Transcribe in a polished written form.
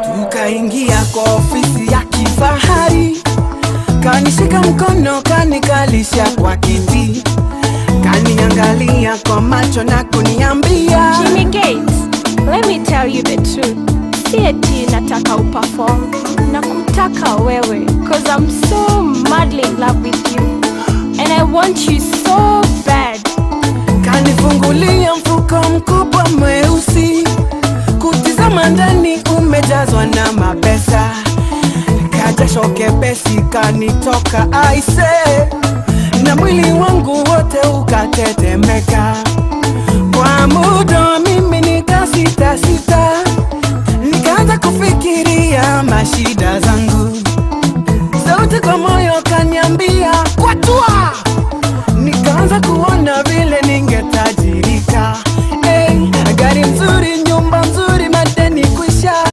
Tukaingia kwa ofisi ya kifahari, kanishika mkono kanikalisha kwa kiti, kaniangalia kwa macho na kuniambia, Jimmy Gates, let me tell you the truth. Si eti nataka uperform, nakutaka wewe, cause I'm so madly in love with you and I want you so bad. Kanifungulia mfuko mkubwa mweusi, kutizama ndani umejazwa na mapesa, kajasho kepesi kanitoka aise, na mwili wangu wote ukatetemeka. Kwa muda mimi nikasita sita, nikaanza kufikiria mashida zangu. Sauti kwa moyo kaniambia kwatua, nikaanza kuona vile ningeta